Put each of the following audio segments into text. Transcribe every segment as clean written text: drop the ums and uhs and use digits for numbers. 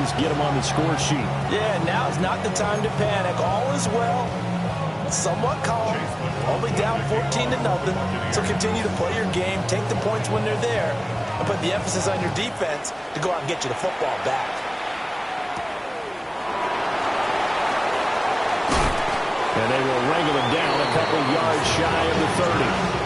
least get them on the score sheet. Yeah, now's not the time to panic. All is well. Somewhat calm. Only down 14-0. So continue to play your game. Take the points when they're there. And put the emphasis on your defense to go out and get you the football back. And they will wrangle him down a couple yards shy of the 30.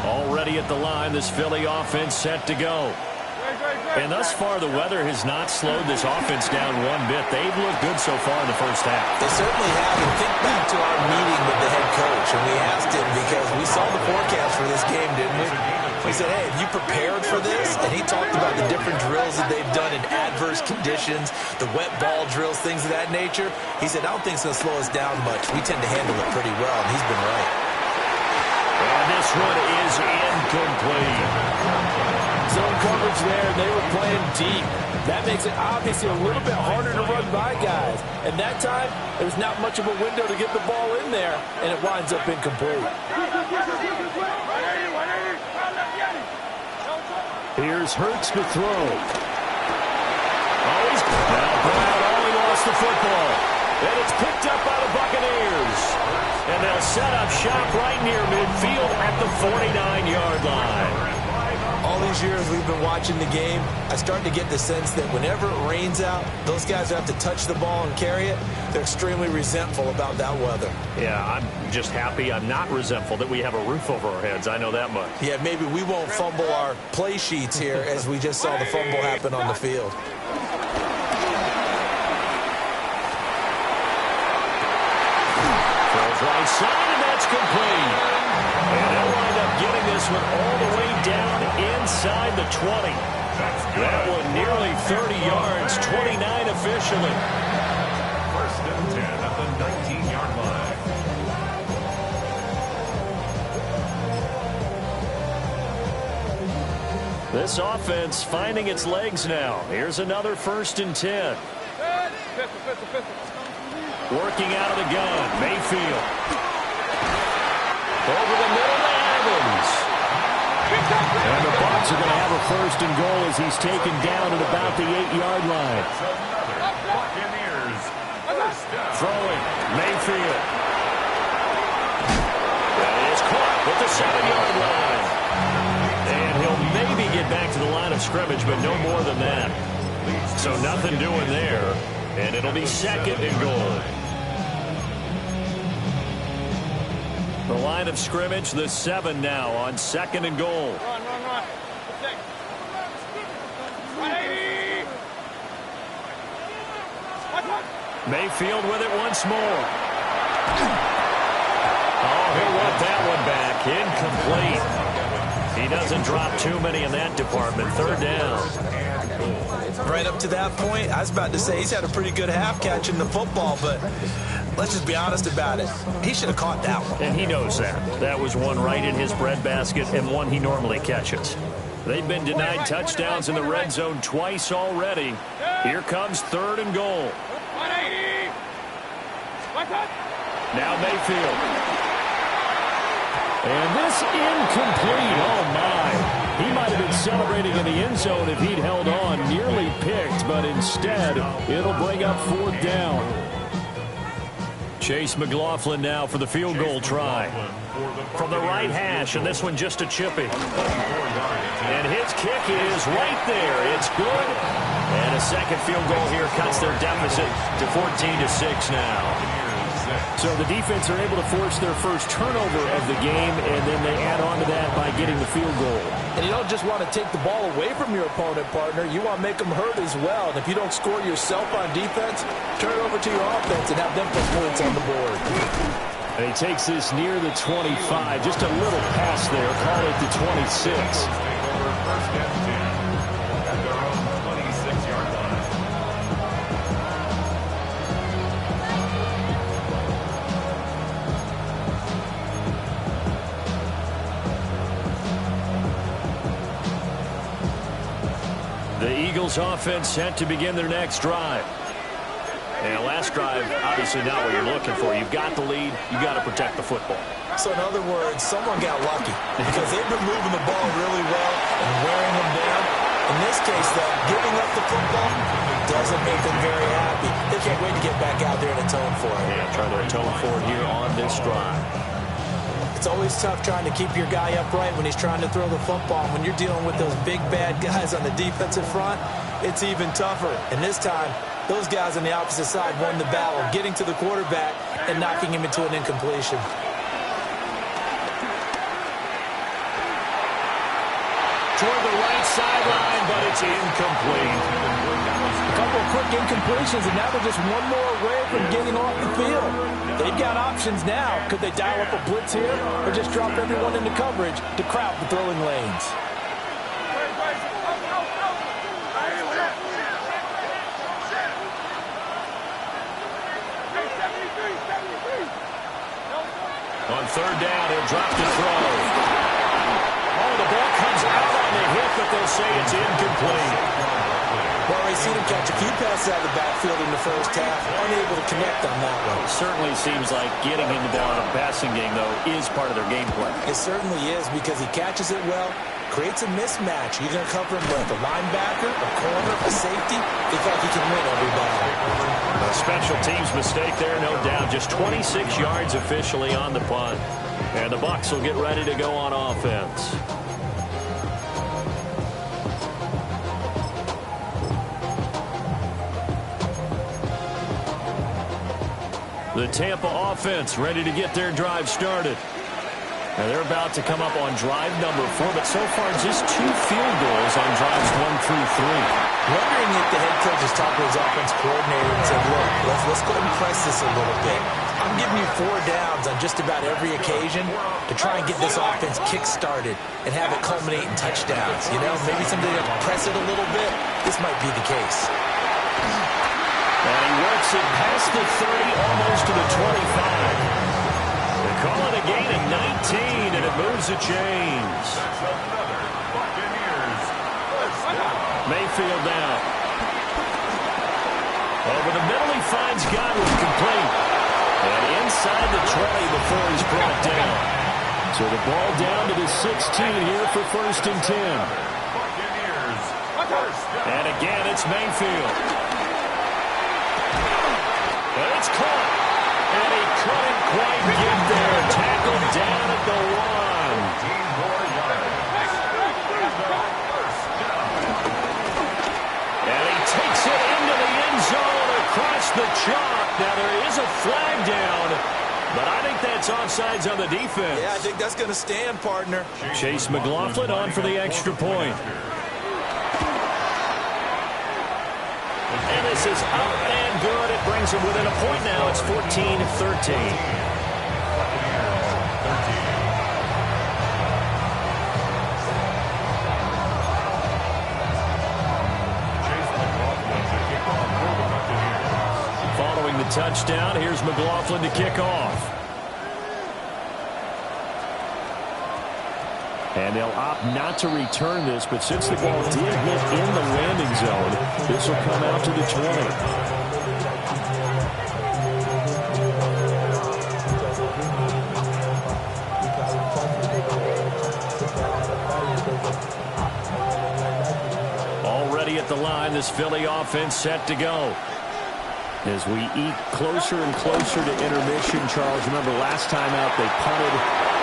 Already at the line, this Philly offense set to go. And thus far, the weather has not slowed this offense down one bit. They've looked good so far in the first half. They certainly have. And think back to our meeting with the head coach, and we asked him because we saw the forecast for this game, didn't we? We said, hey, have you prepared for this? And he talked about the different drills that they've done in adverse conditions, the wet ball drills, things of that nature. He said, I don't think it's going to slow us down much. We tend to handle it pretty well, and he's been right. And this one is incomplete. Zone coverage there, and they were playing deep. That makes it obviously a little bit harder to run by guys. And that time, there's not much of a window to get the ball in there, and it winds up incomplete. Here's Hurts to throw. Now Brown only lost the football. And it's picked up by the Buccaneers. And they'll set up shop right near midfield at the 49-yard line. All these years we've been watching the game, I start to get the sense that whenever it rains out, those guys who have to touch the ball and carry it, they're extremely resentful about that weather. Yeah, I'm just happy I'm not resentful that we have a roof over our heads. I know that much. Yeah, maybe we won't fumble our play sheets here as we just saw the fumble happen on the field. Right side, and that's complete. And they'll wind up getting this one all the way down inside the 20. That one nearly 30 yards, 29 officially. First and 10 at the 19-yard line. This offense finding its legs now. Here's another 1st and 10. Working out of the gun, Mayfield. Over the middle to Evans. And the Bucs are going to have a 1st and goal as he's taken down at about the 8-yard line. Throwing, Mayfield. That is caught at the 7-yard line. And he'll maybe get back to the line of scrimmage, but no more than that. So nothing doing there. And it'll be 2nd and goal. The line of scrimmage, the 7 now on 2nd and goal. Run. Mayfield with it once more. Oh, he'll want that one back. Incomplete. He doesn't drop too many in that department. 3rd down. Right up to that point, I was about to say he's had a pretty good half catching the football, but let's just be honest about it. He should have caught that one. And he knows that. That was one right in his breadbasket and one he normally catches. They've been denied touchdowns in the red zone twice already. Here comes 3rd and goal. Now Mayfield. And this incomplete. Oh, my. He might have been celebrating in the end zone if he'd held on. Nearly picked, but instead, it'll bring up 4th down. Chase McLaughlin now for the field goal try. From the right hash, and this one just a chippy. And his kick is right there. It's good. And a 2nd field goal here cuts their deficit to 14-6 now. So the defense are able to force their first turnover of the game, and then they add on to that by getting the field goal. And you don't just want to take the ball away from your opponent, partner. You want to make them hurt as well. And if you don't score yourself on defense, turn it over to your offense and have them put points on the board. And he takes this near the 25. Just a little pass there. Call it the 26. The Eagles offense set to begin their next drive. last drive, obviously not what you're looking for. You've got the lead. You've got to protect the football. So in other words, someone got lucky because they've been moving the ball really well and wearing them down. In this case, though, giving up the football doesn't make them very happy. They can't wait to get back out there and atone for it. Yeah, try to atone for it here on this drive. It's always tough trying to keep your guy upright when he's trying to throw the football. When you're dealing with those big, bad guys on the defensive front, it's even tougher. And this time, those guys on the opposite side won the battle, getting to the quarterback and knocking him into an incompletion. Toward the right sideline, but it's incomplete. A couple of quick incompletions, and now they're just one more away from getting off the field. They've got options now. Could they dial up a blitz here or just drop everyone into coverage to crowd the throwing lanes? On third down, he'll drop the throw. Oh, the ball comes out on the hit, but they'll say it's incomplete. Well, we've seen him catch a few passes out of the backfield in the first half, unable to connect on that one. It certainly seems like getting him the ball in a passing game, though, is part of their game plan. It certainly is because he catches it well, creates a mismatch. You're going to cover him with a linebacker, a corner, a safety. They feel like he can win every battle. A special teams mistake there, no doubt. Just 26 yards officially on the punt. And the Bucs will get ready to go on offense. The Tampa offense ready to get their drive started. And they're about to come up on drive number 4, but so far just 2 field goals on drives 1 through 3. Wondering if the head coach has talked to his offense coordinator and said, look, let's go ahead and press this a little bit. I'm giving you 4 downs on just about every occasion to try and get this offense kick-started and have it culminate in touchdowns. You know, maybe somebody have to press it a little bit. This might be the case. And he works it past the 30, almost to the 25. They call it a gain of 19, and it moves the chains. Mayfield down. Over the middle, he finds Godwin complete. And inside the 20 before he's brought down. So the ball down to the 16 here for 1st and 10. And again, it's Mayfield. And it's caught. And he couldn't quite get there. Tackled down at the 1. And he takes it into the end zone across the chalk. Now there is a flag down, but I think that's offsides on the defense. Yeah, I think that's going to stand, partner. Chase McLaughlin on for the extra point. And this is up and good. It brings him within a point now. It's 14-13. Following the touchdown, here's McLaughlin to kick off. And they'll opt not to return this, but since the ball did hit in the landing zone, this will come out to the 20. Already at the line, this Philly offense set to go. As we eat closer and closer to intermission, Charles, remember last time out they punted.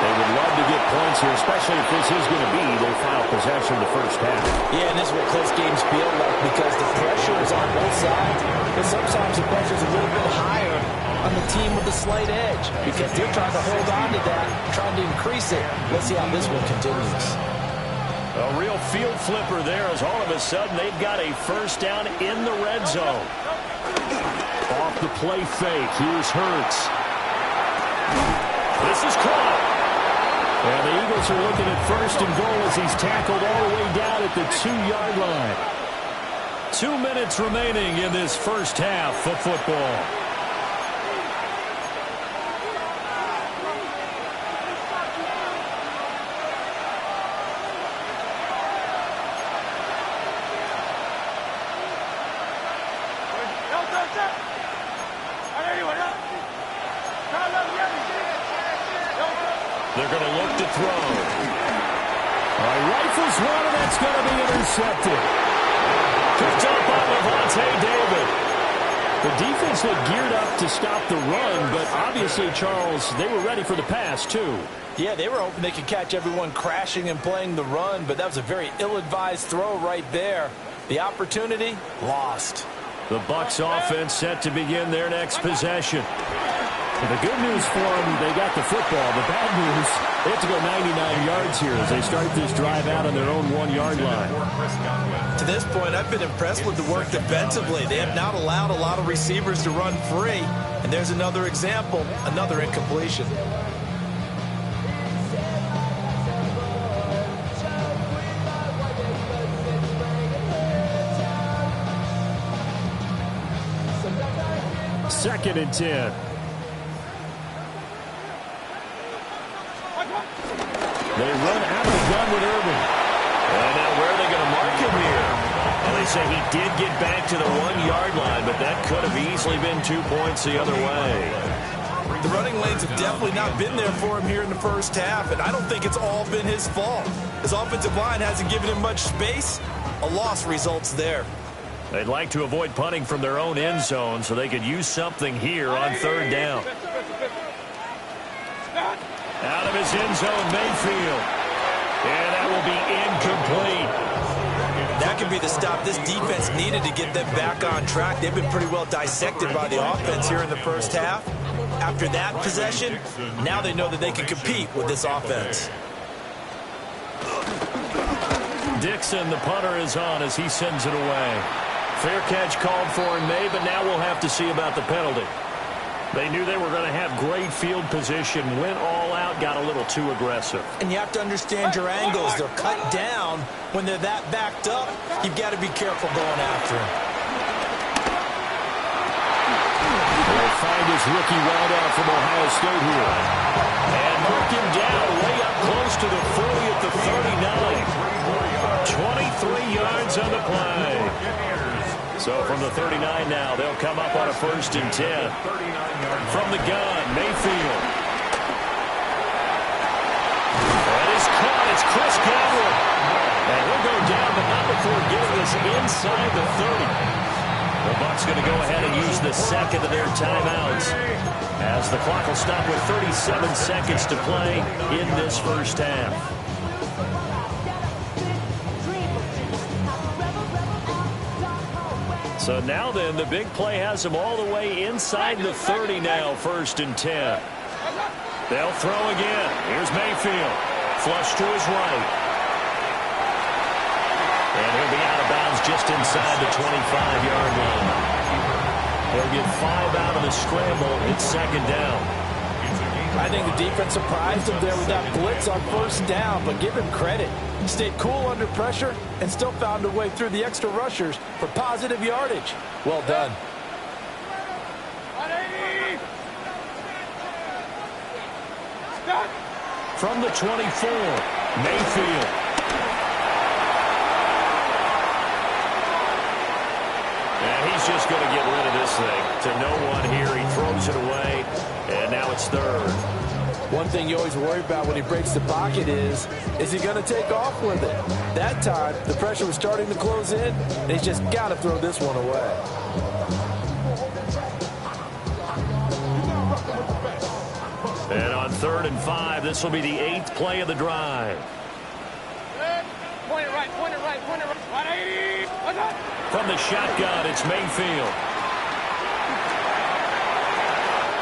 They would love to get points here, especially if this is going to be their final possession of the first half. Yeah, and this is what close games feel like because the pressure is on both sides. But sometimes the pressure is a little bit higher on the team with the slight edge because they're trying to hold on to that, trying to increase it. Let's see how this one continues. A real field flipper there as all of a sudden they've got a first down in the red zone. Off the play fake. Here's Hurts. This is caught. And the Eagles are looking at first and goal as he's tackled all the way down at the 2-yard line. 2 minutes remaining in this first half of football. They're going to look to throw. Rifles one, and that's going to be intercepted. Picked up by Levante David. The defense looked geared up to stop the run, but obviously, Charles, they were ready for the pass, too. Yeah, they were hoping they could catch everyone crashing and playing the run, but that was a very ill-advised throw right there. The opportunity, lost. The Bucs offense set to begin their next possession. The good news for them, they got the football. The bad news, they have to go 99 yards here as they start this drive out on their own 1-yard line. To this point, I've been impressed with the work defensively. They have not allowed a lot of receivers to run free. And there's another example, another incompletion. Second and 10. They run out of the gun with Irvin. And now where are they going to mark him here? Well, they say he did get back to the 1-yard line, but that could have easily been 2 points the other way. The running lanes have definitely not been there for him here in the first half, and I don't think it's all been his fault. His offensive line hasn't given him much space. A loss results there. They'd like to avoid punting from their own end zone so they could use something here on third down. Out of his end zone, Mayfield. And that will be incomplete. That could be the stop this defense needed to get them back on track. They've been pretty well dissected by the offense here in the first half. After that possession, now they know that they can compete with this offense. Dixon, the punter, is on as he sends it away. Fair catch called for in May, but now we'll have to see about the penalty. They knew they were going to have great field position, went all out, got a little too aggressive. And you have to understand your angles. They're cut down. When they're that backed up, you've got to be careful going after him. They'll find his rookie wideout from Ohio State here. And mark him down way up close to the 40 at the 39. 23 yards on the play. So from the 39 now, they'll come up on a 1st and 10. From the gun, Mayfield. That is caught. It's Chris Godwin. And he'll go down, but not before getting us inside the 30. The Bucs going to go ahead and use the second of their timeouts as the clock will stop with 37 seconds to play in this first half. So now then, the big play has them all the way inside the 30 now, 1st and 10. They'll throw again. Here's Mayfield. Flush to his right. And he'll be out of bounds just inside the 25-yard line. They'll get 5 out of the scramble. It's 2nd down. I think the defense surprised him there with that blitz on 1st down, but give him credit. He stayed cool under pressure and still found a way through the extra rushers for positive yardage. Well done. From the 24, Mayfield. And he's just going to get rid of this thing. To no one here, he throws it away, and now it's 3rd. One thing you always worry about when he breaks the pocket is he going to take off with it? That time, the pressure was starting to close in, and he's just got to throw this one away. And on 3rd and 5, this will be the 8th play of the drive. Point it right, point it right, point it right. 180. From the shotgun, it's Mayfield.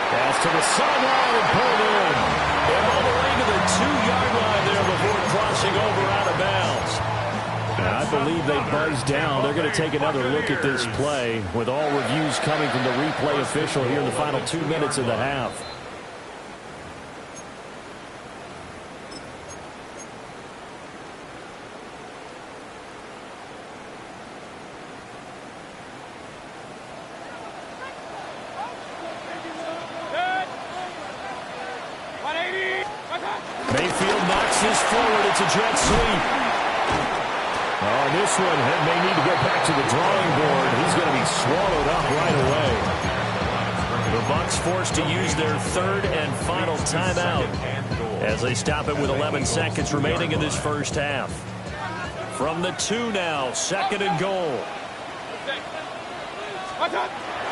Pass to the sideline and pulled in. And all the way to the 2-yard line there before crossing over out of bounds. And I believe they buzzed down. They're going to take another look at this play with all reviews coming from the replay official here in the final 2 minutes of the half. Mayfield knocks this forward. It's a jet sweep. Oh, this one may need to go back to the drawing board. He's going to be swallowed up right away. The Bucks forced to use their third and final timeout as they stop it with 11 seconds remaining in this first half. From the 2 now, 2nd and goal.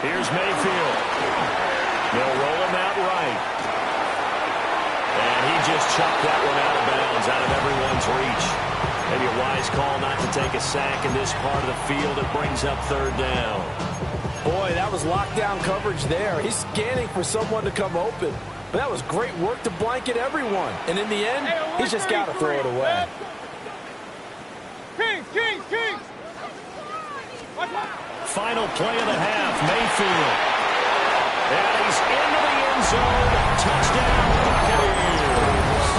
Here's Mayfield. They'll roll him out right. And he just chucked that one out of bounds, out of everyone's reach. Maybe a wise call not to take a sack in this part of the field. It brings up 3rd down. Boy, that was lockdown coverage there. He's scanning for someone to come open. But that was great work to blanket everyone. And in the end, he's just got to throw it away. Kings! Final play of the half, Mayfield. And he's into the end zone. Touchdown, Buccaneers.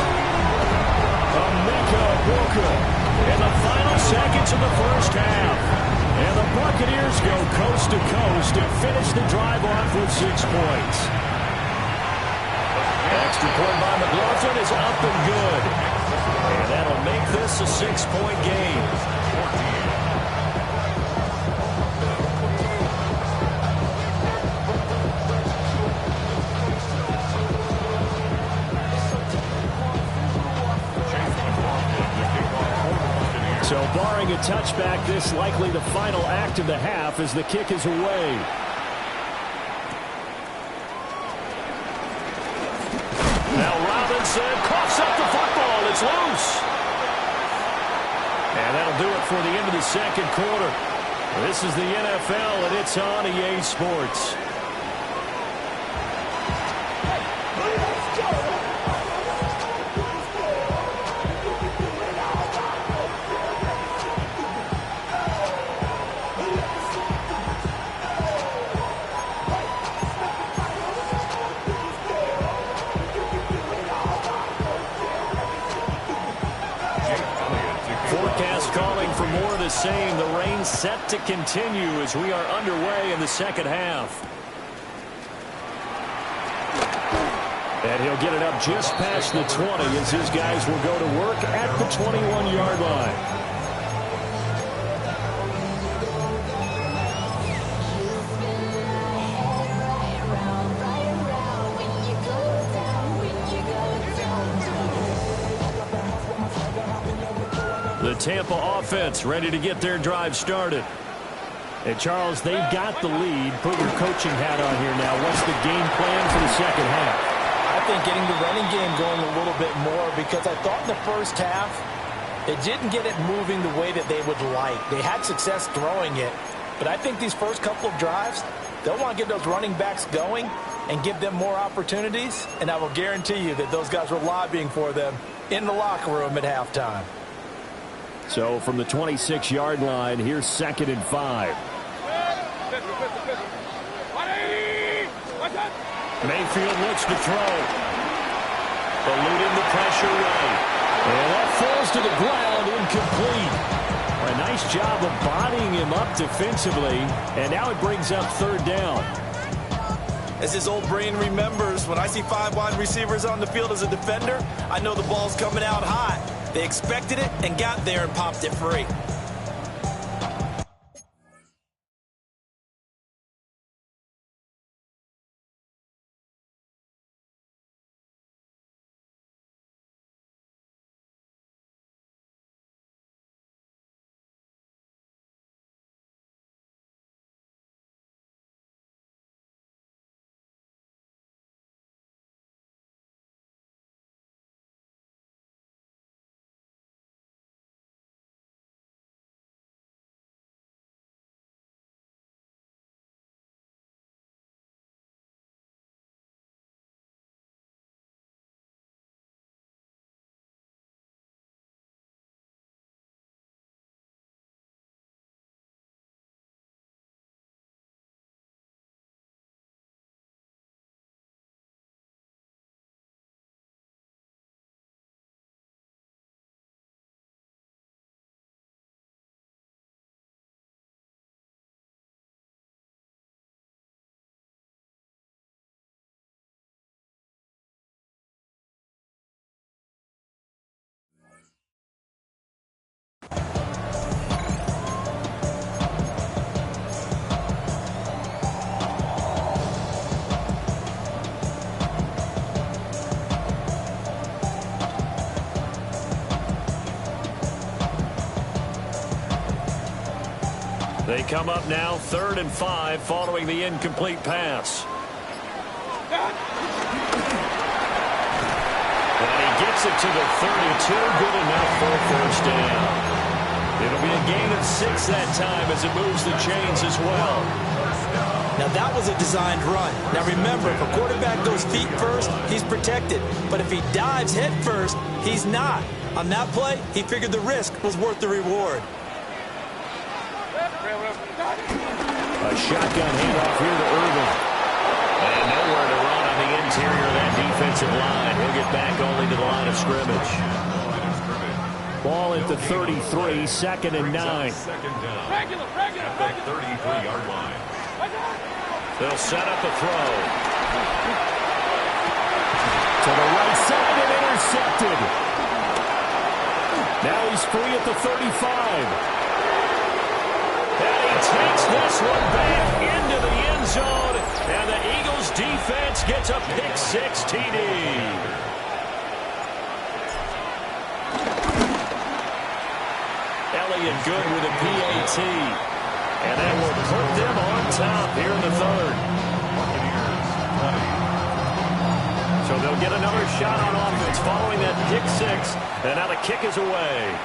Emeka Booker in the final seconds of the first half. And the Buccaneers go coast to coast and finish the drive off with 6 points. Extra point by McLaughlin is up and good. And that'll make this a 6-point game. So barring a touchback, this likely the final act of the half as the kick is away. Now Robinson coughs up the football. It's loose. And that'll do it for the end of the second quarter. This is the NFL, and it's on EA Sports. Same. The rain set to continue as we are underway in the second half. And he'll get it up just past the 20 as his guys will go to work at the 21-yard line. The Tampa offense ready to get their drive started. And Charles, they've got the lead. Put your coaching hat on here now. What's the game plan for the second half? I think getting the running game going a little bit more, because I thought in the first half they didn't get it moving the way that they would like. They had success throwing it, but I think these first couple of drives, they'll want to get those running backs going and give them more opportunities, and I will guarantee you that those guys were lobbying for them in the locker room at halftime. So from the 26-yard line, here's 2nd and 5. Mayfield looks to throw. Eluding the pressure right. And that falls to the ground, incomplete. A nice job of bodying him up defensively. And now it brings up 3rd down. As his old brain remembers, when I see 5 wide receivers on the field as a defender, I know the ball's coming out hot. They expected it and got there and popped it free. They come up now 3rd and 5 following the incomplete pass. And he gets it to the 32. Good enough for a first down. It'll be a gain of 6 that time as it moves the chains as well. Now, that was a designed run. Now, remember, if a quarterback goes feet first, he's protected. But if he dives head first, he's not. On that play, he figured the risk was worth the reward. A shotgun handoff here to Irvin. And nowhere to run on the interior of that defensive line. He'll get back only to the line of scrimmage. Ball at the 33, 2nd and 9. Regular. At the 33-yard line. They'll set up a throw. To the right side and intercepted. Now he's free at the 35. And he takes this one back into the end zone. And the Eagles defense gets a pick-6 TD. Elliott good with a PAT. And that will put them on top here in the 3rd. So they'll get another shot on offense following that pick-6. And now the kick is away.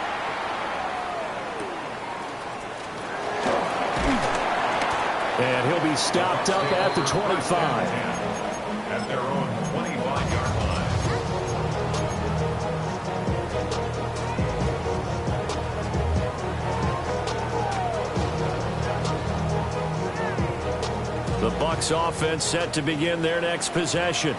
And he'll be stopped up at the 25. At their own 25-yard line. The Bucs offense set to begin their next possession.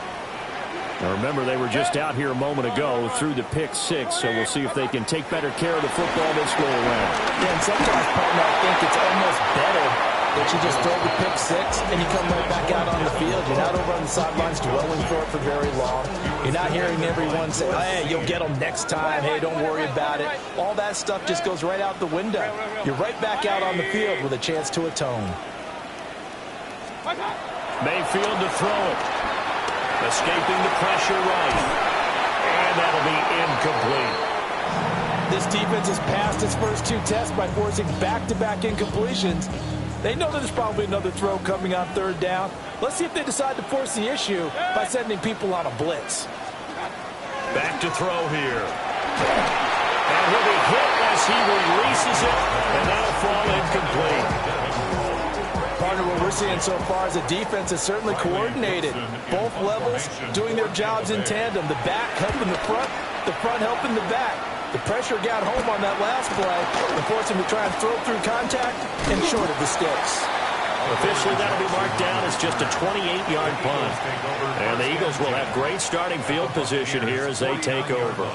Now remember, they were just out here a moment ago through the pick-6, so we'll see if they can take better care of the football this go-around. Yeah, and sometimes, partner, I think it's almost better that you just throw the pick-6 and you come right back out on the field. You're not over on the sidelines dwelling for it for very long. You're not hearing everyone say, hey, you'll get them next time. Hey, don't worry about it. All that stuff just goes right out the window. You're right back out on the field with a chance to atone. Mayfield to throw it. Escaping the pressure right. And that'll be incomplete. This defense has passed its first 2 tests by forcing back-to-back incompletions. They know that there's probably another throw coming on 3rd down. Let's see if they decide to force the issue by sending people on a blitz. Back to throw here. And he'll be hit as he releases it. And that'll fall incomplete. Partner, what we're seeing so far is the defense is certainly coordinated. Both levels doing their jobs in tandem. The back helping the front helping the back. The pressure got home on that last play and forced him to try and throw through contact and short of the sticks. Officially, that'll be marked down as just a 28-yard punt. And the Eagles will have great starting field position here as they take over.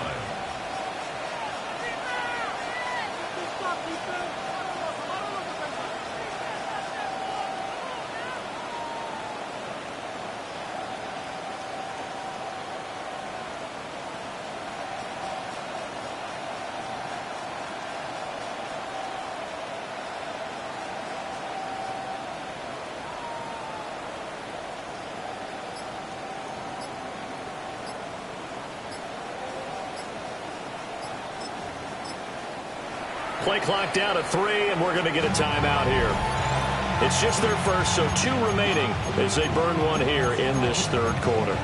Play clock down to 3, and we're going to get a timeout here. It's just their first, so 2 remaining as they burn one here in this 3rd quarter.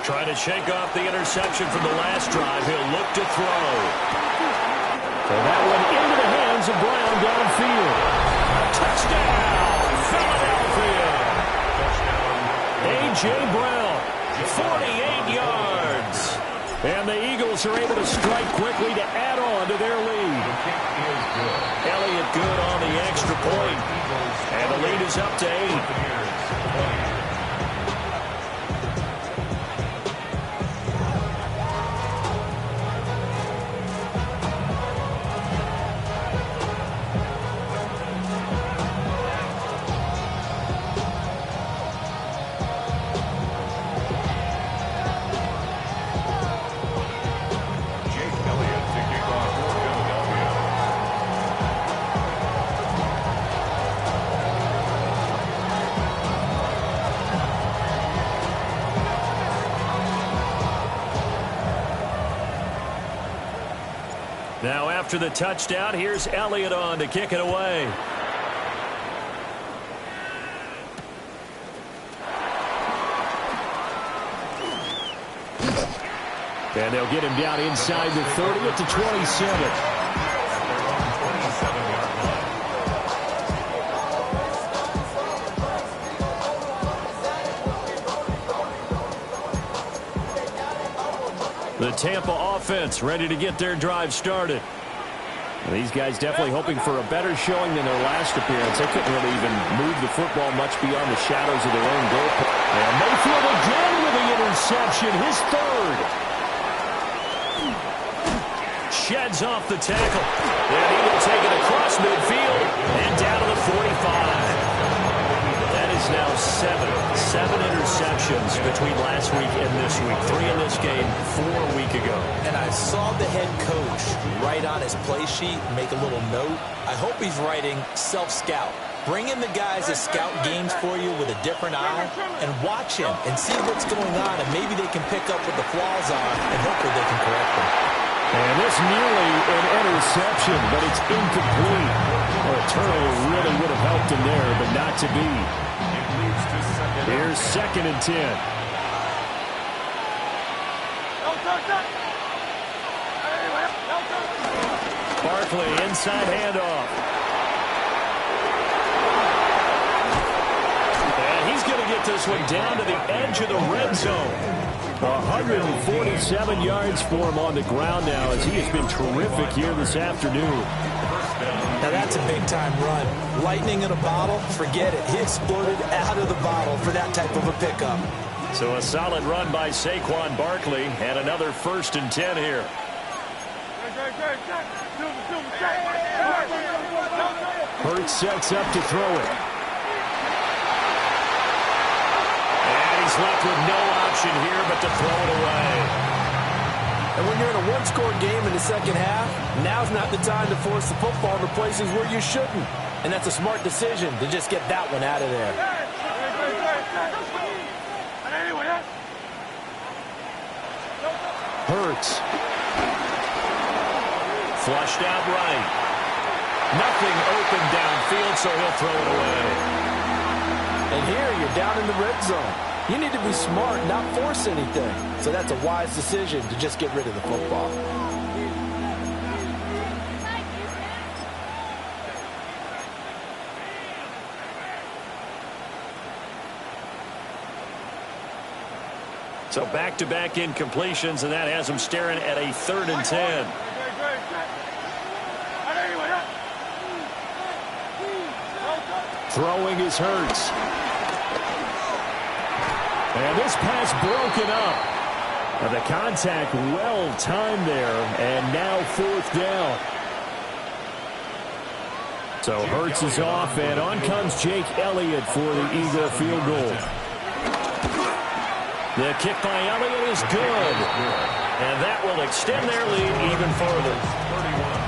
Trying to shake off the interception from the last drive. He'll look to throw. So that one into the hands of Brown downfield. Touchdown, Philadelphia. A.J. Brown, 48 yards. And the Eagles are able to strike quickly to add on to their lead. Elliott good on the extra point. And the lead is up to 8. Now after the touchdown, here's Elliott on to kick it away. And they'll get him down inside the 30 at the 27. The Tampa offense ready to get their drive started. These guys definitely hoping for a better showing than their last appearance. They couldn't really even move the football much beyond the shadows of their own goal. And Mayfield again with the interception, his third. Sheds off the tackle. And he will take it across midfield and down to the 45. That is now seven interceptions between last week and this week. 3 in this game, 4 a week ago. And I saw the head coach write on his play sheet, make a little note. I hope he's writing self-scout. Bring in the guys that scout games for you with a different eye and watch him and see what's going on, and maybe they can pick up what the flaws are and hopefully they can correct them. And this nearly an interception, but it's incomplete. Well, a turnover really would have helped him there, but not to be. Here's 2nd and 10. Barkley inside handoff. And he's going to get this one down to the edge of the red zone. 147 yards for him on the ground now as he has been terrific here this afternoon. Now that's a big-time run. Lightning in a bottle, forget it. He exploded out of the bottle for that type of a pickup. So a solid run by Saquon Barkley and another 1st and 10 here. Hurts sets up to throw it. And he's left with no option here but to throw it away. And when you're in a one-score game in the second half, now's not the time to force the football in the places where you shouldn't. And that's a smart decision to just get that one out of there. Hurts. Flushed out right. Nothing open downfield, so he'll throw it away. And here you're down in the red zone. You need to be smart, not force anything. So that's a wise decision to just get rid of the football. So back-to-back incompletions, and that has him staring at a 3rd and 10. Throwing is Hurts. And this pass broken up. And the contact well-timed there, and now 4th down. So Hurts is off, and on comes Jake Elliott for the Eagle field goal. The kick by Elliott is good. And that will extend their lead even further.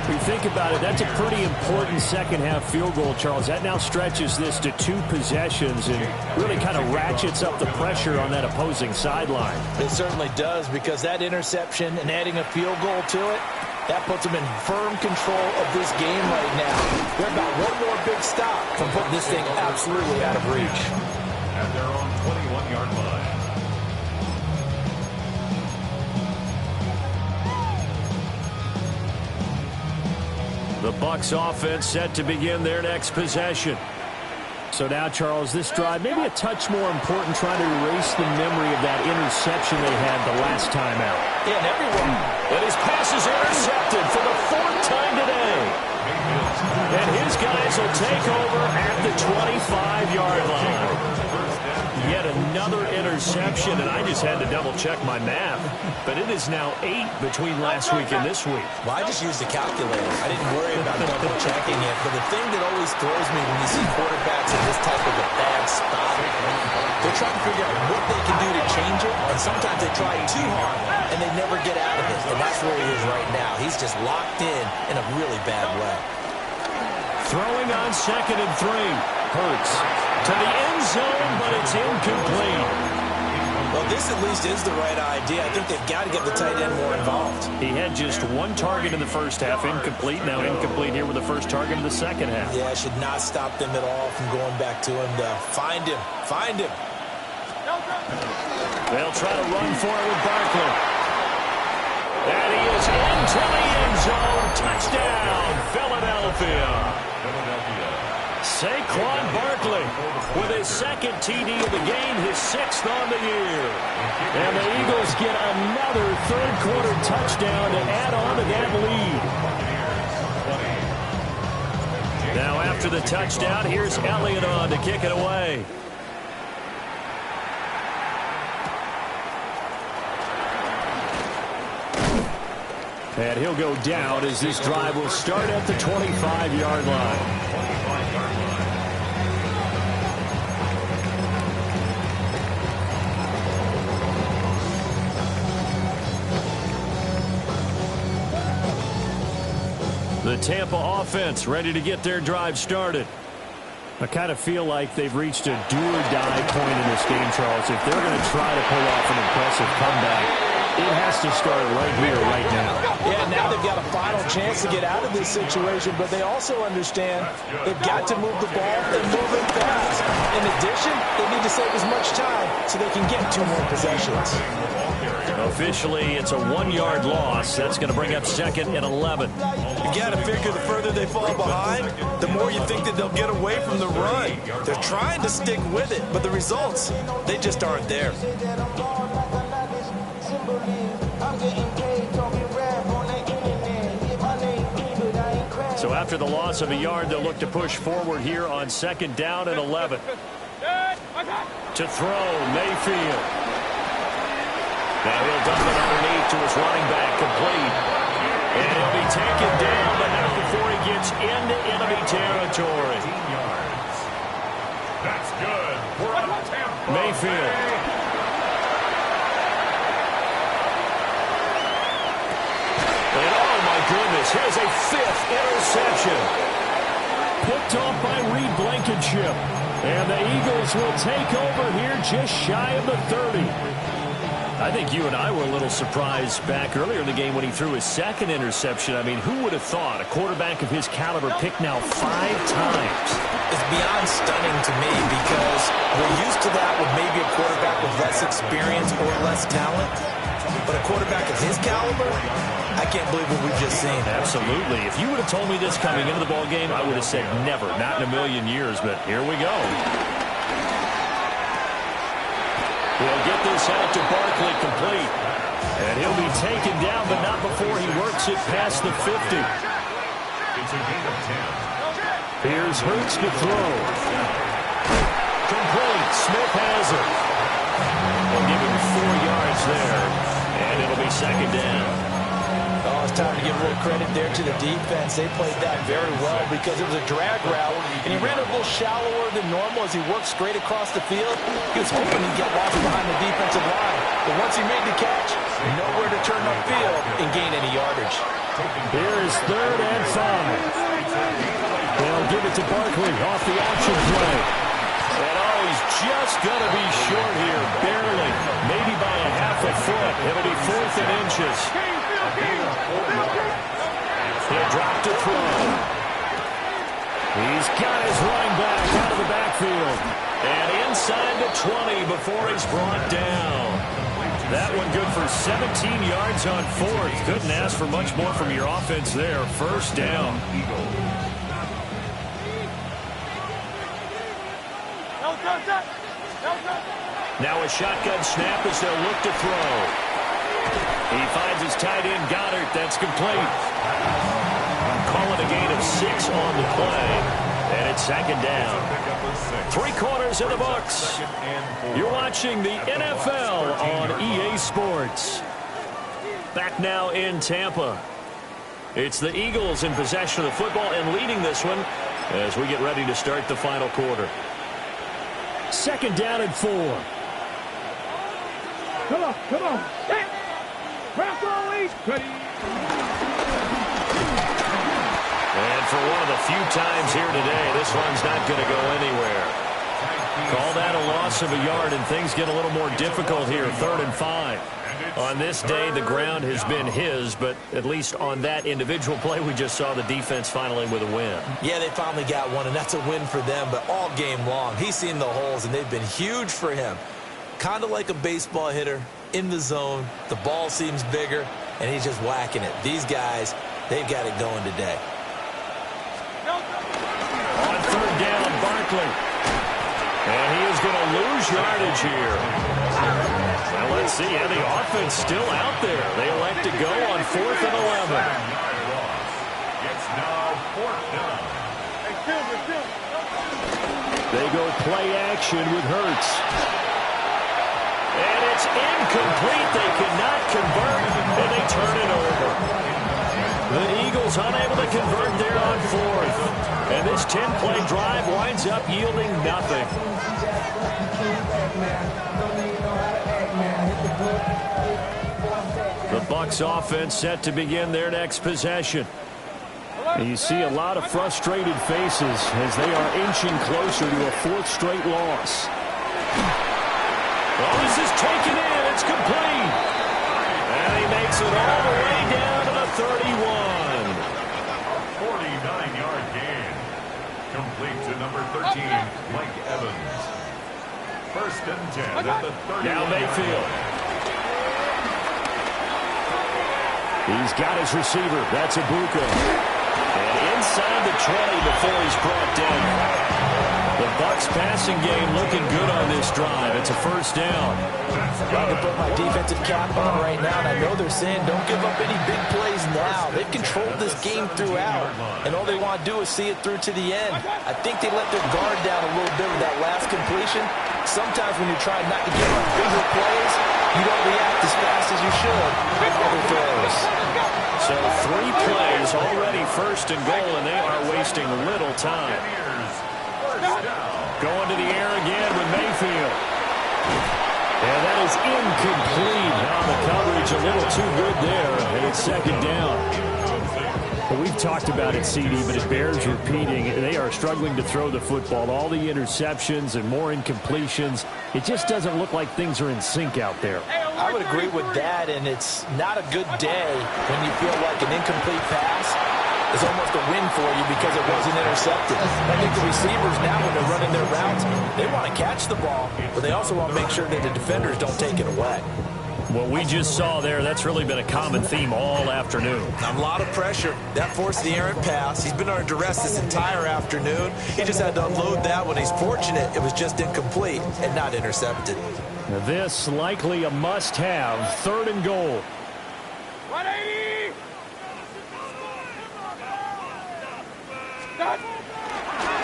If you think about it, that's a pretty important second-half field goal, Charles. That now stretches this to 2 possessions and really kind of ratchets up the pressure on that opposing sideline. It certainly does, because that interception and adding a field goal to it, that puts them in firm control of this game right now. They're about one more big stop from putting this thing absolutely out of reach. At their own 21-yard line. The Bucs offense set to begin their next possession. So now, Charles, this drive maybe a touch more important, trying to erase the memory of that interception they had the last time out. Yeah, and everyone. And his pass is intercepted for the 4th time today. And his guys will take over at the 25-yard line. Yet another interception, and I just had to double-check my math. But it is now 8 between last week and this week. Well, I just used a calculator. I didn't worry about double-checking it. But the thing that always throws me when you see quarterbacks in this type of a bad spot, they're trying to figure out what they can do to change it. And sometimes they try too hard, and they never get out of it. And that's where he is right now. He's just locked in a really bad way. Throwing on 2nd and 3. Hurts to the end zone, but it's incomplete. Well, this at least is the right idea. I think they've got to get the tight end more involved. He had just one target in the first half, incomplete. Now incomplete here with the first target in the second half. Yeah, should not stop them at all from going back to him to find him. Find him. They'll try to run for it with Barkley. And he is into the end zone. Touchdown, Philadelphia. Saquon Barkley with his second TD of the game, his 6th on the year. And the Eagles get another third-quarter touchdown to add on to that lead. Now after the touchdown, here's Elliott on to kick it away. And he'll go down as this drive will start at the 25-yard line. The Tampa offense ready to get their drive started. I kind of feel like they've reached a do-or-die point in this game, Charles. If they're going to try to pull off an impressive comeback, it has to start right here, right now. Yeah, now they've got a final chance to get out of this situation, but they also understand they've got to move the ball and move it fast. In addition, they need to save as much time so they can get 2 more possessions. Officially, it's a 1-yard loss. That's going to bring up 2nd and 11. You got to figure the further they fall behind, the more you think that they'll get away from the run. They're trying to stick with it, but the results, they just aren't there. So after the loss of a yard, they'll look to push forward here on 2nd down and 11. To throw, Mayfield. Now he'll dump it underneath to his running back, complete. And he'll be taken down, but not before he gets into enemy territory. That's good. We're on Tampa. Mayfield. And oh my goodness, here's a 5th interception. Picked off by Reed Blankenship. And the Eagles will take over here just shy of the 30. I think you and I were a little surprised back earlier in the game when he threw his 2nd interception. I mean, who would have thought a quarterback of his caliber picked now 5 times? It's beyond stunning to me because we're used to that with maybe a quarterback with less experience or less talent. But a quarterback of his caliber, I can't believe what we've just seen. Absolutely. If you would have told me this coming into the ball game, I would have said never, not in a million years. But here we go. He'll get this out to Barkley, complete. And he'll be taken down, but not before he works it past the 50. It's a gain of 10. Here's Hurts to throw. Complete. Smith has it. They'll give him 4 yards there. And it'll be 2nd down. Oh, it's time to give a little credit there to the defense. They played that very well because it was a drag route, and he ran a little shallower than normal as he worked straight across the field. He was hoping he'd get lost behind the defensive line. But once he made the catch, nowhere to turn upfield and gain any yardage. Here is 3rd and 5. They'll give it to Barkley off the option play. And oh, he's just going to be short here, barely, maybe by a half a foot. It'll be 4th and inches. He'll drop to throw. He's got his running back out of the backfield. And inside the 20 before he's brought down. That one good for 17 yards on 4th. Couldn't ask for much more from your offense there. 1st down. Now a shotgun snap as they'll look to throw. He finds his tight end, Goddard. That's complete. Call it a gain of 6 on the play. And it's 2nd down. 3 quarters in the books. You're watching the NFL on EA Sports. Back now in Tampa. It's the Eagles in possession of the football and leading this one as we get ready to start the final quarter. 2nd down and 4. Come on, come on. And for one of the few times here today, this one's not going to go anywhere. Call call that a loss of a yard, and things get a little more difficult here, 3rd and 5. On this day, the ground has been his, but at least on that individual play, we just saw the defense finally with a win. Yeah, they finally got one, and that's a win for them, but all game long, he's seen the holes, and they've been huge for him. Kind of like a baseball hitter in the zone. The ball seems bigger, and he's just whacking it. These guys, they've got it going today. On 3rd down, Barkley. And he is going to lose yardage here. Well, let's see. Yeah, the offense still out there. They elect to go on 4th and 11. It's now 4th down. They go play action with Hurts. And it's incomplete. They cannot convert, and they turn it over. The Eagles unable to convert there on 4th. And this 10-play drive winds up yielding nothing. The Bucs offense set to begin their next possession. And you see a lot of frustrated faces as they are inching closer to a 4th straight loss. Oh, this is taken in. It's complete. And he makes it all the way down to the 31. 49-yard gain. Complete to number 13, Mike Evans. 1st and 10 at the 30. Now Mayfield. He's got his receiver. That's Ibuka. And inside the 20 before he's brought down. The Bucs passing game looking good on this drive. It's a 1st down. I can put my defensive cap on right now, and I know they're saying don't give up any big plays now. They've controlled this game throughout, and all they want to do is see it through to the end. I think they let their guard down a little bit with that last completion. Sometimes when you're trying not to give up bigger plays, you don't react as fast as you should with other throws. So 3 plays already 1st and goal, and they are wasting little time. Going to the air again with Mayfield. And that is incomplete. Now the coverage a little too good there, and it's 2nd down. Well, we've talked about it, CD, but it bears repeating. They are struggling to throw the football. All the interceptions and more incompletions. It just doesn't look like things are in sync out there. I would agree with that, and it's not a good day when you feel like an incomplete pass is almost a win for you because it wasn't intercepted. I think the receivers now, when they're running their routes, they want to catch the ball, but they also want to make sure that the defenders don't take it away. What we just saw there, that's really been a common theme all afternoon. A lot of pressure. That forced the errant pass. He's been under duress this entire afternoon. He just had to unload that one. He's fortunate it was just incomplete and not intercepted. Now this likely a must-have, 3rd and goal. 180!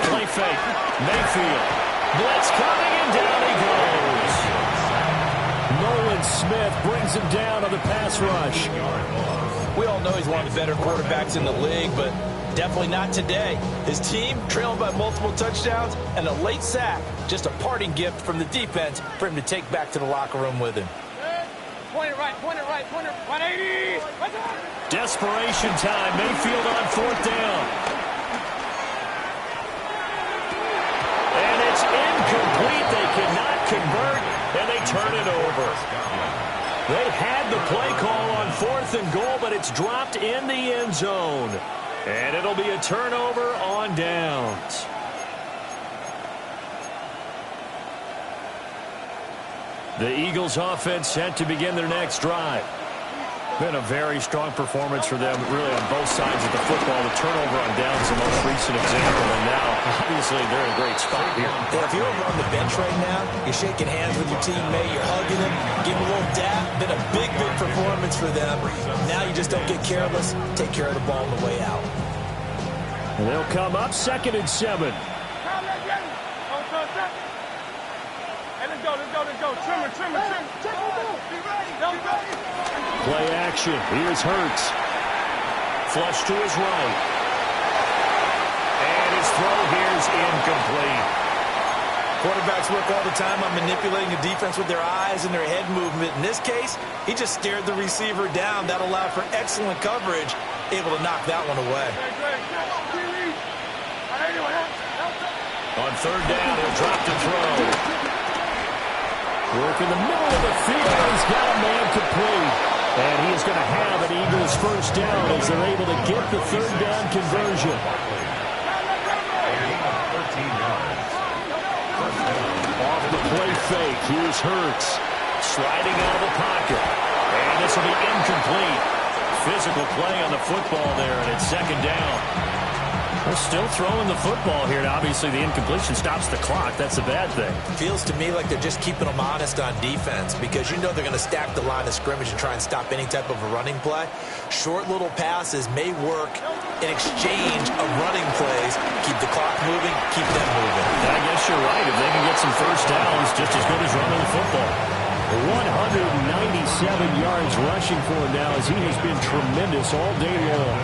Play fake. Mayfield. Blitz coming, and down he goes. Nolan Smith brings him down on the pass rush. We all know he's one of the better quarterbacks in the league, but definitely not today. His team trailing by multiple touchdowns and a late sack. Just a parting gift from the defense for him to take back to the locker room with him. Point it right, 180! Desperation time. Mayfield on 4th down. And it's incomplete. They cannot convert, and they turn it over. They had the play call on 4th and goal, but it's dropped in the end zone. And it'll be a turnover on downs. The Eagles offense set to begin their next drive. Been a very strong performance for them, really, on both sides of the football. The turnover on downs is the most recent example, and now, obviously, they're in a great spot here. Yeah, if you're over on the bench right now, you're shaking hands with your teammate, you're hugging him, giving a little dap. Been a big performance for them. Now you just don't get careless. Take care of the ball on the way out. And they'll come up 2nd and 7. Hey, let's go. Trim it. Play action. Here's Hurts. Flush to his right. And his throw here is incomplete. Quarterbacks work all the time on manipulating the defense with their eyes and their head movement. In this case, he just stared the receiver down. That allowed for excellent coverage, able to knock that one away. On 3rd down, he'll drop to throw. in the middle of the field. He's got a man complete. And he is going to have an Eagles first down as they're able to get the third down conversion. Off the play fake, here's Hurts. Sliding out of the pocket. And this will be incomplete. Physical play on the football there, and it's second down. They're still throwing the football here, and obviously the incompletion stops the clock. That's a bad thing. Feels to me like they're just keeping them honest on defense because you know they're going to stack the line of scrimmage and try and stop any type of a running play. Short little passes may work in exchange of running plays. Keep the clock moving, keep them moving. And I guess you're right. If they can get some first downs, just as good as running the football. 197 yards rushing for him now as he has been tremendous all day long.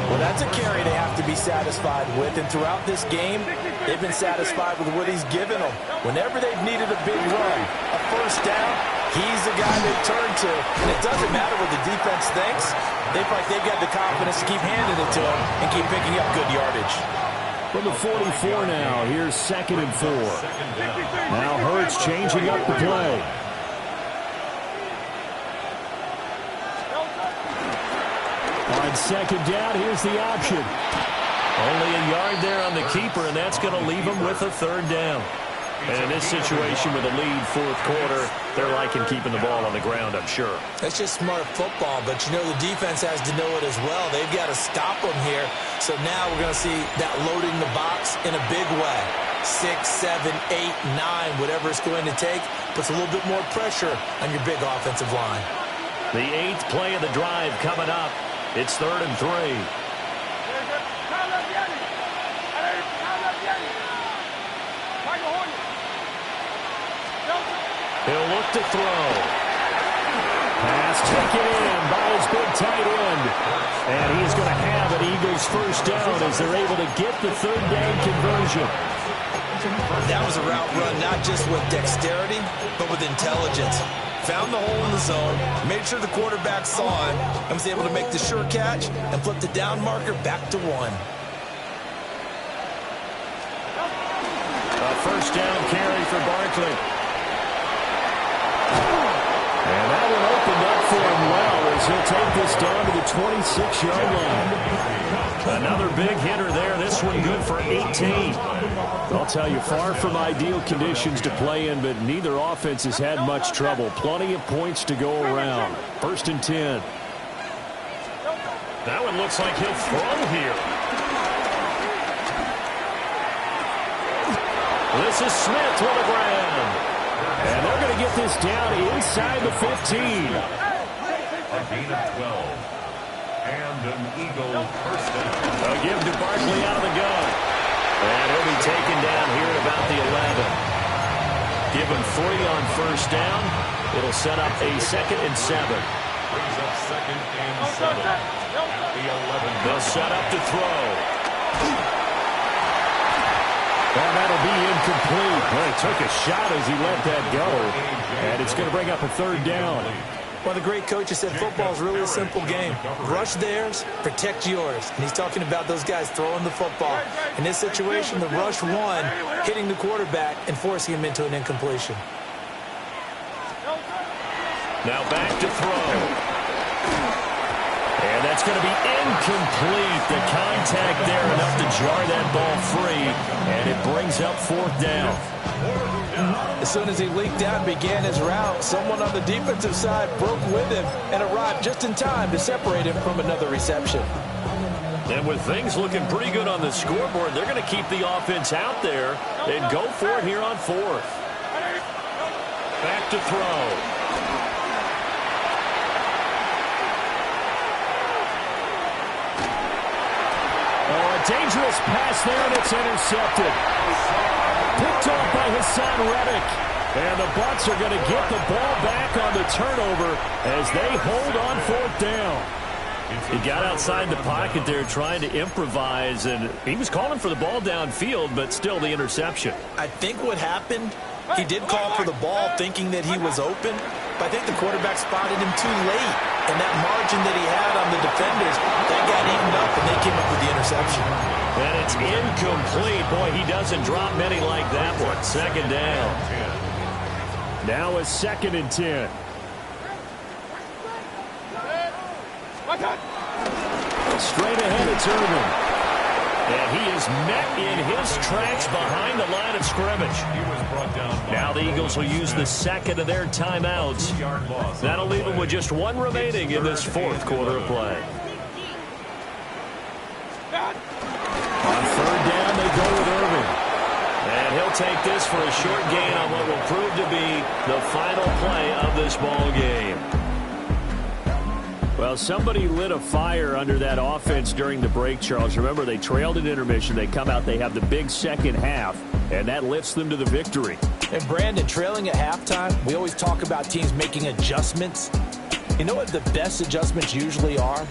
Well, that's a carry they have to be satisfied with. And throughout this game, they've been satisfied with what he's given them. Whenever they've needed a big run, a first down, he's the guy they turn to. And it doesn't matter what the defense thinks. They feel like they've got the confidence to keep handing it to him and keep picking up good yardage. From the 44 now, here's 2nd and 4. Now Hurts changing up the play. On second down, here's the option. Only a yard there on the keeper, and that's going to leave him with a third down. And in this situation with a lead fourth quarter, they're liking keeping the ball on the ground, I'm sure. That's just smart football, but you know the defense has to know it as well. They've got to stop them here. So now we're going to see that loading the box in a big way. 6, 7, 8, 9, whatever it's going to take, puts a little bit more pressure on your big offensive line. The 8th play of the drive coming up. It's 3rd and 3. He'll look to throw. Pass taken in by his big tight end. And he's going to have an Eagles first down as they're able to get the third down conversion. That was a route run not just with dexterity, but with intelligence. Found the hole in the zone, made sure the quarterback saw him, and was able to make the sure catch and flip the down marker back to 1. A first down carry for Barkley. And that one opened up for him well as he'll take this down to the 26-yard line. Another big hitter there. This one good for 18. I'll tell you, far from ideal conditions to play in, but neither offense has had much trouble. Plenty of points to go around. 1st and 10. That one looks like he'll throw here. This is Smith to the ground. And they're going to get this down inside the 15. A gain of 12. And an Eagle first down. They'll give to Barkley out of the gun. And he'll be taken down here at about the 11. Give him 3 on first down. It'll set up a 2nd and 7. Brings up 2nd and 7. At the 11. They'll set up to throw. And that'll be incomplete. Well, he took a shot as he let that go. And it's going to bring up a third down. Well, the great coach has said football is really a simple game. Rush theirs, protect yours. And he's talking about those guys throwing the football. In this situation, the rush one, hitting the quarterback and forcing him into an incompletion. Now back to throw. And that's going to be incomplete. The contact there enough to jar that ball free. And it brings up 4th down. As soon as he leaked out and began his route, someone on the defensive side broke with him and arrived just in time to separate him from another reception. And with things looking pretty good on the scoreboard, they're going to keep the offense out there and go for it here on 4th. Back to throw. Dangerous pass there, and it's intercepted. Picked off by Hassan Reddick. And the Bucs are going to get the ball back on the turnover as they hold on 4th down. He got outside the pocket there trying to improvise, and he was calling for the ball downfield, but still the interception. I think what happened, he did call for the ball thinking that he was open, but I think the quarterback spotted him too late. And that margin that he had on the defenders, that got eaten up, and they came up with the interception. And it's incomplete. Boy, he doesn't drop many like that one. 2nd down. Now a 2nd and 10. Straight ahead, it's Irvin. And he is met in his tracks behind the line of scrimmage. Now the Eagles will use the 2nd of their timeouts. That'll leave them with just 1 remaining in this 4th quarter of play. On 3rd down, they go with Irvin. And he'll take this for a short gain on what will prove to be the final play of this ball game. Well, somebody lit a fire under that offense during the break, Charles. Remember, they trailed at intermission. They come out, they have the big second half, and that lifts them to the victory. And, Brandon, trailing at halftime, we always talk about teams making adjustments. You know what the best adjustments usually are?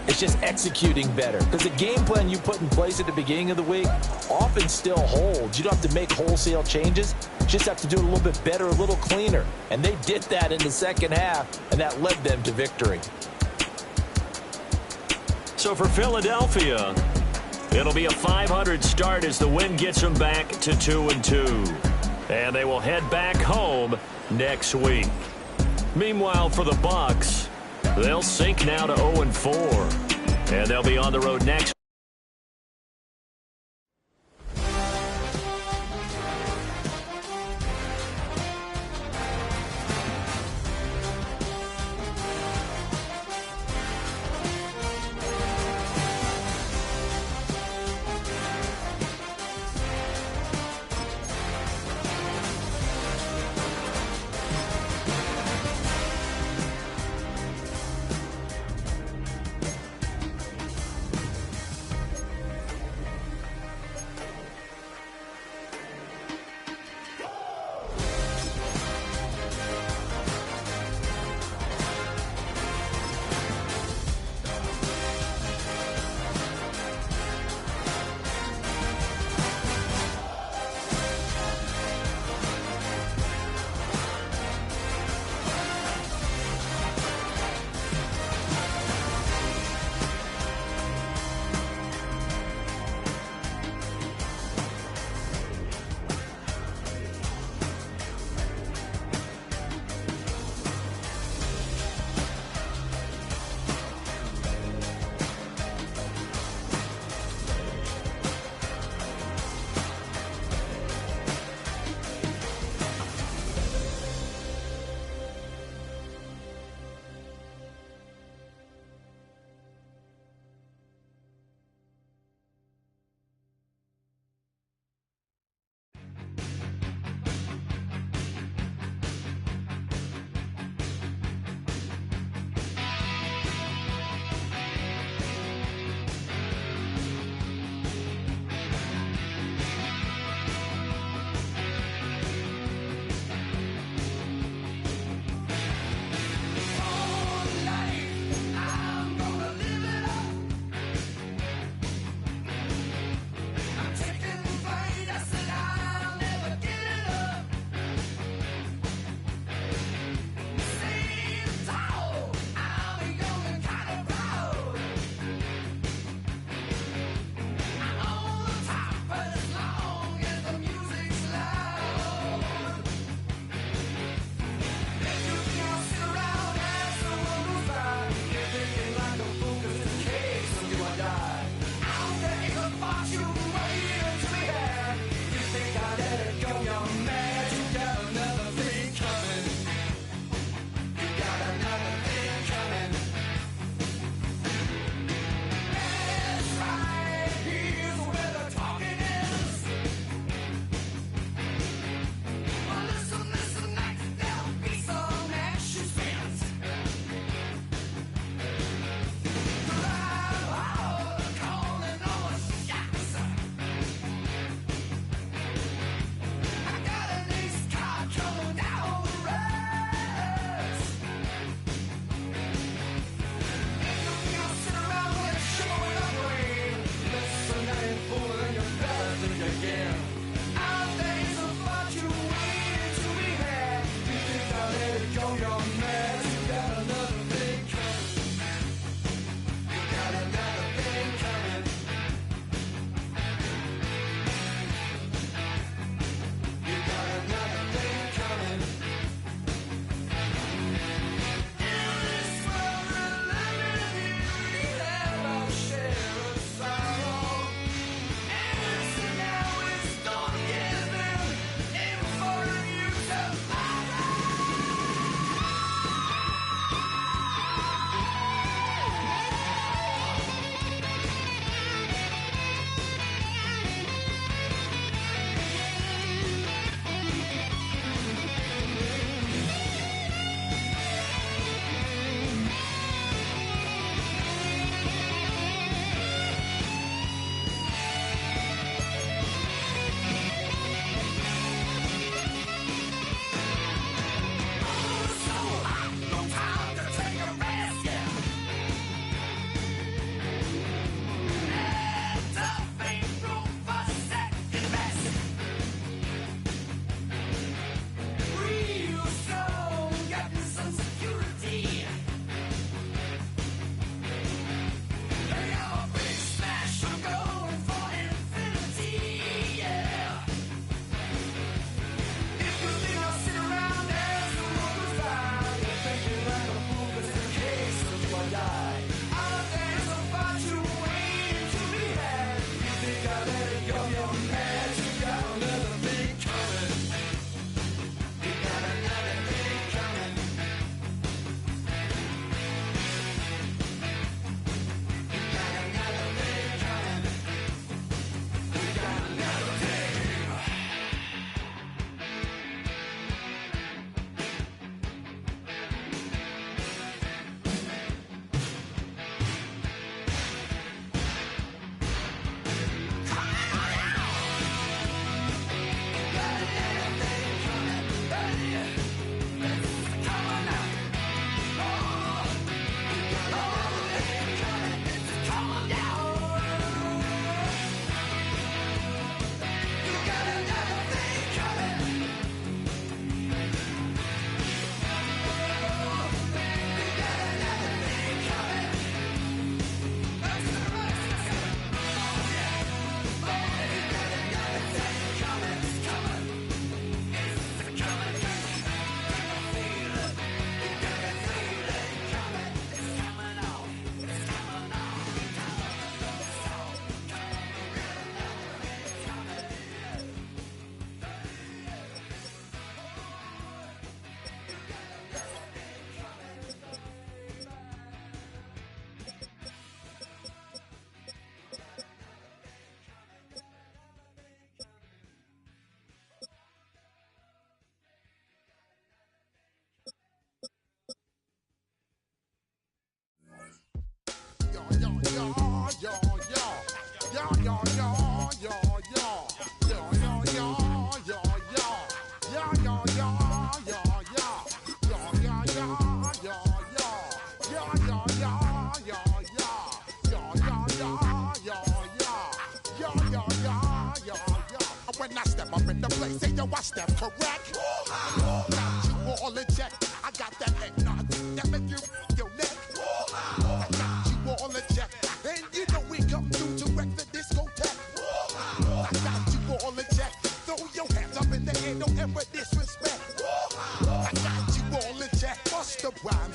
It's just executing better. Because the game plan you put in place at the beginning of the week often still holds. You don't have to make wholesale changes. You just have to do it a little bit better, a little cleaner. And they did that in the second half, and that led them to victory. So for Philadelphia, it'll be a .500 start as the win gets them back to 2-2. And they will head back home next week. Meanwhile, for the Bucs, they'll sink now to 0-4. And they'll be on the road next.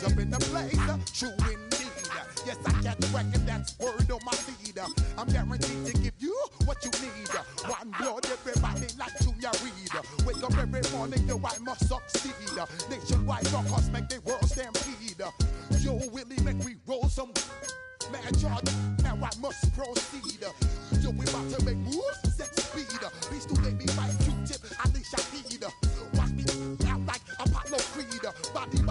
hands up in the place, true indeed. Yes, I can reckon that's word on my feed. I'm guaranteed to give you what you need. One blood, everybody like Junior Reed. Wake up every morning, yo, I must succeed. Nationwide rockers make the world stampede. Yo, Willie, make we roll some mad charge. Now I must proceed. Yo, we about to make moves, set speed. Beast to make me fight Q-tip, at least I need. Watch me out like Apollo Creed. Body.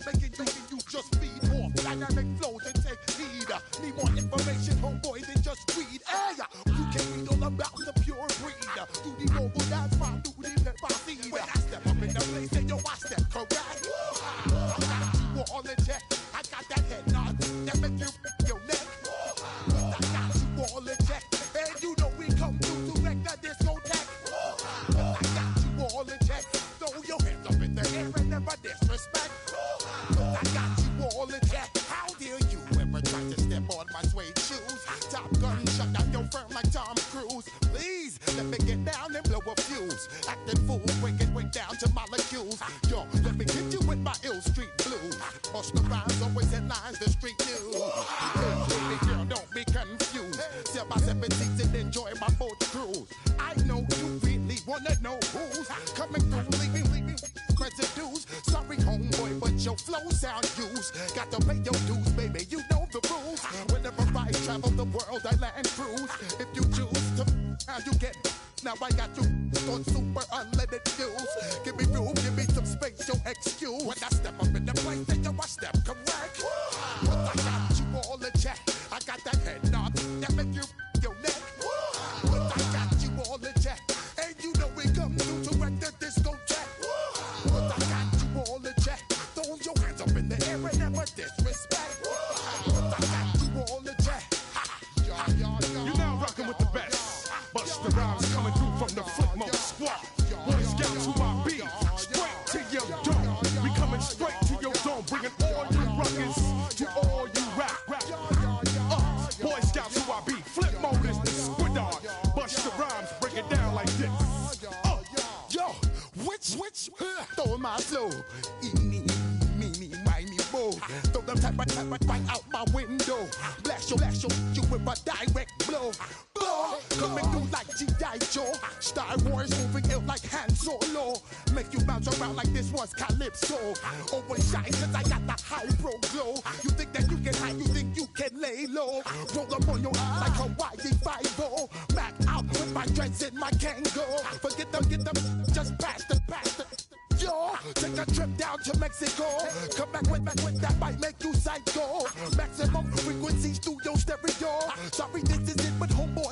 Making you just feed off dynamic flows and take heed. Need more information, homeboy, than just read. Hey, you can read all about the pure breed. Do the mobile dance, fine, do the pepper seed. When I step up in the place, then yo, I step correct. I got you all in check. I got that head nod that make you your neck. I got you all in check. And you know we come through to wreck the discotheque. I got you all in check. Throw your hands up in the air and never disrespect. I got you all in check. How dare you ever try to step on my suede shoes? Top Gun shut down your firm like Tom Cruise. Please let me get down and blow a fuse. Acting fool, break it way down to molecules. Yo, let me hit you with my ill street blues. Bust the rhymes, always headlines the street news. Baby girl, don't be confused. Sell my 7 seats and enjoy my boat cruise. I know you really wanna know who's coming through, leaving residues. Sorry, homeboy, but your flow sound used. Got to pay your dues, baby, you know the rules. Whenever I travel the world, I land cruise. If you choose to, how you get. Now I got you on super unleaded fuels. Give me room, give me some space, your excuse. When I step up in the place, then yo, I step correct. But I got you all in check. I got that head nod that make you your neck. But I got you all in check. And you know we come through to wreck the discotheque. But I got you all in check. Throw your hands up in the air and never disrespect. But I got you all in check. You're now rocking with the best. Bust the rhymes coming through from the Flip Mode Squad. Boy Scouts who I be, straight to your dome. We coming straight to your dome, bringing all you ruckus to all you rap. Boy Scouts who I be, Flip Mode is the squid dog. Bust the rhymes, break it down like this. Yo, which, throw my flow. Eeny, meeny, miny, mo. Throw them type right out my window. Blast you with a direct blow. Coming through like G.I. Joe. Star Wars moving ill like Han Solo. Make you bounce around like this was Calypso. Overshine cause I got the high pro glow. You think that you can hide, you think you can lay low. Roll up on your eye like Hawaii 5-0. Back out with my dreads in my Kango. Forget them, just pass the. Yo, take a trip down to Mexico. Come back with that might make you psycho. Maximum frequency studio stereo. Sorry, this is it, but homeboy,